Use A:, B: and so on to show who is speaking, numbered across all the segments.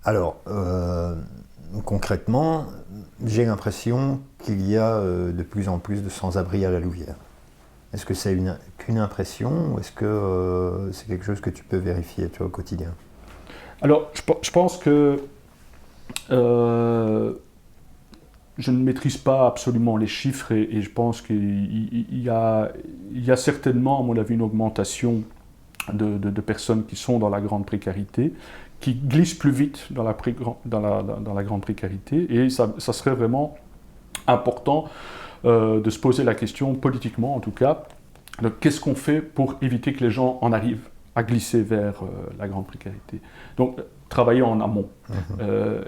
A: Alors, concrètement, j'ai l'impression qu'il y a de plus en plus de sans-abri à la Louvière. Est-ce que c'est qu'une impression ou est-ce que c'est quelque chose que tu peux vérifier toi, au quotidien?
B: Alors, je pense que je ne maîtrise pas absolument les chiffres et je pense qu'il y a certainement, à mon avis, une augmentation de personnes qui sont dans la grande précarité, qui glissent plus vite dans la grande précarité. Et ça serait vraiment important de se poser la question, politiquement en tout cas, de qu'est-ce qu'on fait pour éviter que les gens en arrivent à glisser vers la grande précarité. Donc, travailler en amont.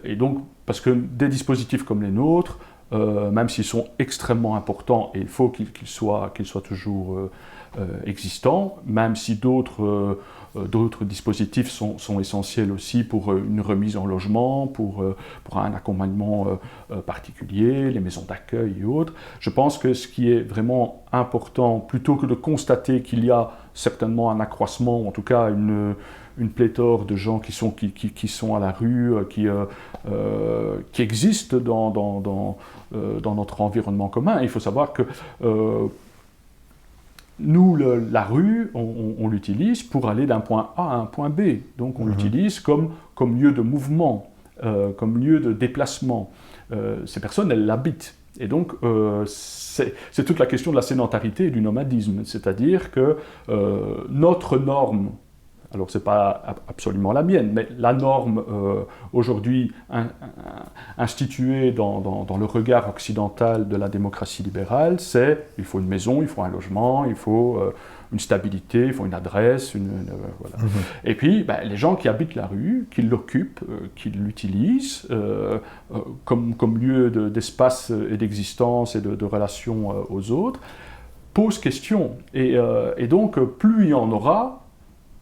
B: Et donc, parce que des dispositifs comme les nôtres, même s'ils sont extrêmement importants, et il faut qu'ils soient toujours existants, même si d'autres dispositifs sont essentiels aussi pour une remise en logement, pour un accompagnement particulier, les maisons d'accueil et autres. Je pense que ce qui est vraiment important, plutôt que de constater qu'il y a certainement un accroissement, ou en tout cas une pléthore de gens qui sont à la rue, qui existent dans notre environnement commun. Et il faut savoir que nous, la rue, on l'utilise pour aller d'un point A à un point B. Donc on l'utilise comme lieu de mouvement, comme lieu de déplacement. Ces personnes, elles l'habitent. Et donc, c'est toute la question de la sédentarité et du nomadisme. C'est-à-dire que notre norme, alors ce n'est pas absolument la mienne, mais la norme aujourd'hui instituée dans le regard occidental de la démocratie libérale, c'est il faut une maison, il faut un logement, il faut une stabilité, il faut une adresse, voilà. Et puis les gens qui habitent la rue, qui l'occupent, qui l'utilisent comme lieu d'espace et d'existence et de relation aux autres, posent question. Et donc plus il y en aura,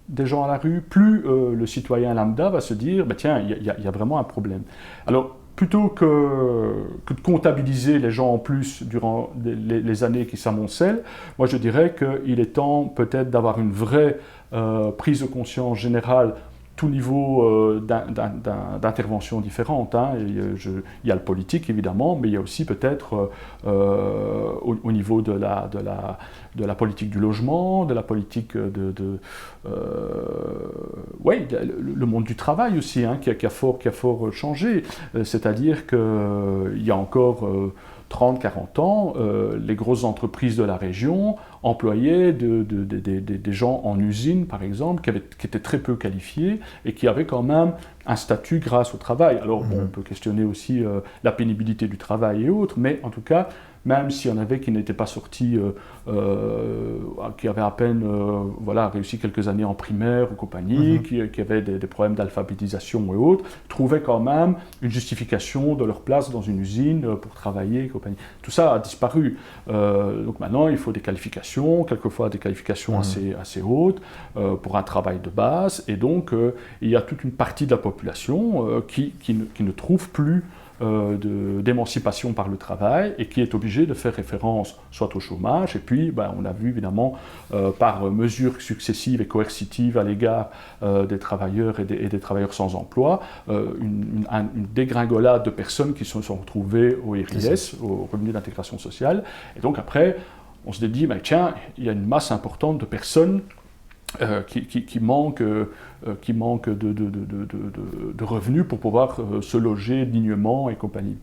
B: des gens à la rue, plus le citoyen lambda va se dire tiens, il y a vraiment un problème. Alors, plutôt que de comptabiliser les gens en plus durant les années qui s'amoncellent, moi je dirais qu'il est temps peut-être d'avoir une vraie prise de conscience générale, tout niveau d'intervention différente. Il y a le politique évidemment, mais il y a aussi peut-être au niveau de la politique du logement, de la politique le monde du travail aussi, qui a fort changé. C'est-à-dire qu'il y a encore 30-40 ans, les grosses entreprises de la région employaient des gens en usine, par exemple, qui étaient très peu qualifiés et qui avaient quand même un statut grâce au travail. Alors, on peut questionner aussi la pénibilité du travail et autres, mais en tout cas, même s'il y en avait qui n'étaient pas sortis, qui avaient à peine réussi quelques années en primaire ou compagnie, qui avaient des problèmes d'alphabétisation et autres, trouvaient quand même une justification de leur place dans une usine pour travailler et compagnie. Tout ça a disparu. Donc maintenant, il faut des qualifications, quelquefois des qualifications assez hautes, pour un travail de base, et donc il y a toute une partie de la population qui ne trouve plus d'émancipation par le travail et qui est obligé de faire référence soit au chômage, et puis on a vu évidemment par mesures successives et coercitives à l'égard des travailleurs et des travailleurs sans emploi, une dégringolade de personnes qui se sont retrouvées au RIS, au revenu d'intégration sociale, et donc après on se dit tiens, il y a une masse importante de personnes qui manquent de revenus pour pouvoir se loger dignement et compagnie.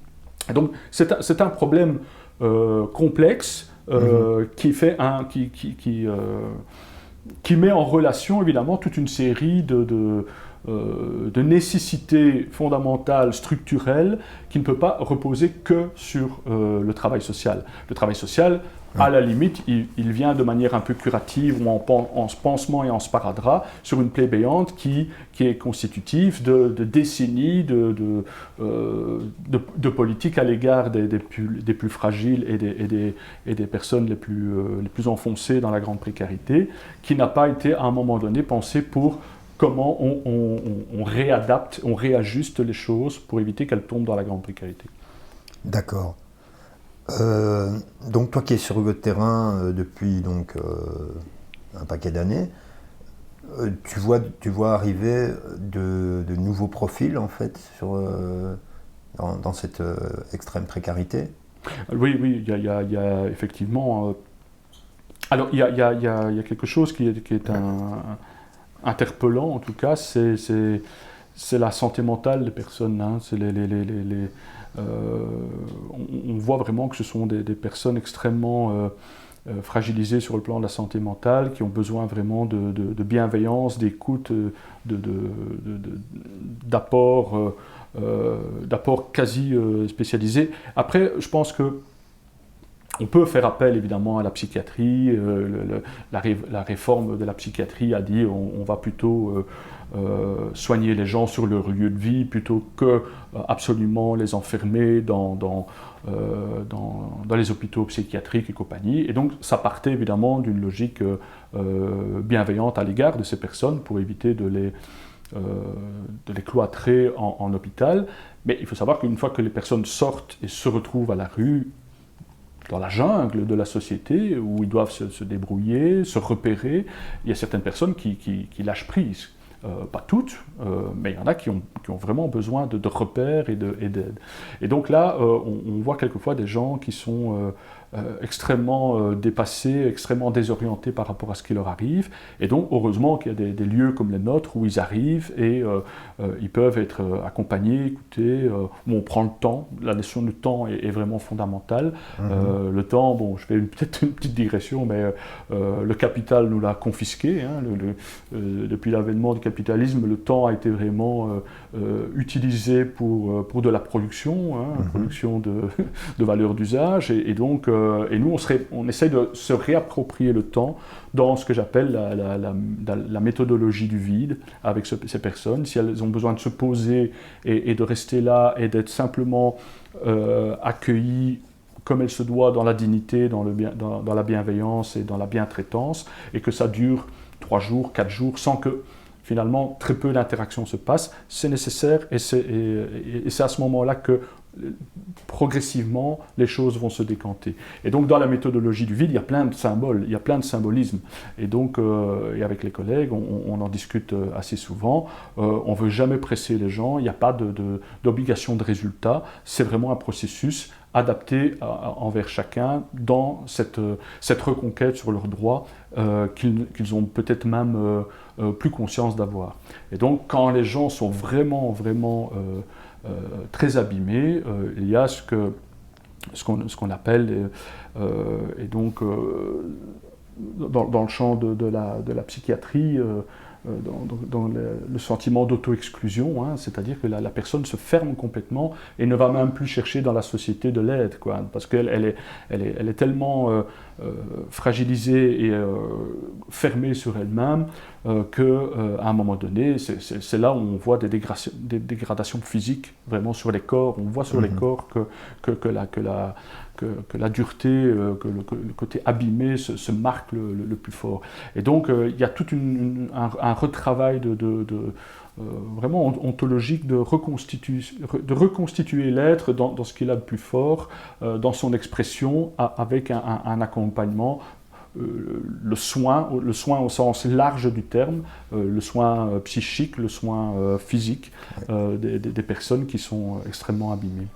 B: Et donc c'est un problème complexe qui met en relation évidemment toute une série de nécessités fondamentales, structurelles, qui ne peut pas reposer que sur le travail social. Le travail social, à la limite, il vient de manière un peu curative, ou en pansement et en sparadrap, sur une plaie béante qui est constitutive de décennies de politique à l'égard des plus fragiles et des personnes les plus enfoncées dans la grande précarité, qui n'a pas été à un moment donné pensée pour comment on réadapte, on réajuste les choses pour éviter qu'elles tombent dans la grande précarité.
A: D'accord. Donc toi qui es sur le terrain depuis un paquet d'années, tu vois arriver de nouveaux profils, en fait, dans cette extrême précarité?
B: Oui, il y a effectivement... alors, il y a quelque chose qui est interpellant, en tout cas, c'est la santé mentale des personnes. Hein. C'est on voit vraiment que ce sont des personnes extrêmement fragilisées sur le plan de la santé mentale, qui ont besoin vraiment de bienveillance, d'écoute, d'apport quasi spécialisé. Après, je pense que on peut faire appel évidemment à la psychiatrie. La réforme de la psychiatrie a dit on va plutôt soigner les gens sur leur lieu de vie plutôt que absolument les enfermer dans les hôpitaux psychiatriques et compagnie. Et donc ça partait évidemment d'une logique bienveillante à l'égard de ces personnes pour éviter de les cloîtrer en hôpital. Mais il faut savoir qu'une fois que les personnes sortent et se retrouvent à la rue, dans la jungle de la société, où ils doivent se débrouiller, se repérer, il y a certaines personnes qui lâchent prise. Pas toutes, mais il y en a qui ont vraiment besoin de repères et d'aide. Et donc là, on voit quelquefois des gens qui sont extrêmement dépassés, extrêmement désorientés par rapport à ce qui leur arrive. Et donc, heureusement qu'il y a des lieux comme les nôtres où ils arrivent et ils peuvent être accompagnés, écoutés, où on prend le temps. La notion du temps est vraiment fondamentale. Le temps, bon, je fais peut-être une petite digression, mais le capital nous l'a confisqué. Hein, depuis l'avènement du capitalisme, le temps a été vraiment utilisé pour de la production, hein, production de valeurs d'usage. Et donc, et nous, on essaye de se réapproprier le temps dans ce que j'appelle la méthodologie du vide avec ces personnes. Si elles ont besoin de se poser et de rester là et d'être simplement accueillies comme elle se doit dans la dignité, dans la bienveillance et dans la bientraitance, et que ça dure 3 jours, 4 jours, sans que finalement très peu d'interactions se passent, c'est nécessaire et c'est à ce moment-là que progressivement les choses vont se décanter. Et donc dans la méthodologie du vide, il y a plein de symboles, il y a plein de symbolismes. Et donc et avec les collègues, on en discute assez souvent. On ne veut jamais presser les gens, il n'y a pas d'obligation de résultat, c'est vraiment un processus adapté envers chacun dans cette reconquête sur leurs droits qu'ils ont peut-être même plus conscience d'avoir. Et donc quand les gens sont vraiment très abîmés, il y a ce qu'on appelle, et donc dans le champ de la psychiatrie, dans le sentiment d'auto-exclusion, hein, c'est-à-dire que la personne se ferme complètement et ne va même plus chercher dans la société de l'aide, quoi, parce qu'elle est tellement fragilisée et fermée sur elle-même qu'à un moment donné, c'est là où on voit des dégradations physiques vraiment sur les corps. On voit sur les corps que la dureté, que le côté abîmé se marque le plus fort. Et donc il y a tout un retravail vraiment ontologique de reconstituer l'être dans ce qu'il a de plus fort, dans son expression, avec un accompagnement. Le soin au sens large du terme, le soin psychique, le soin physique des personnes qui sont extrêmement abîmées.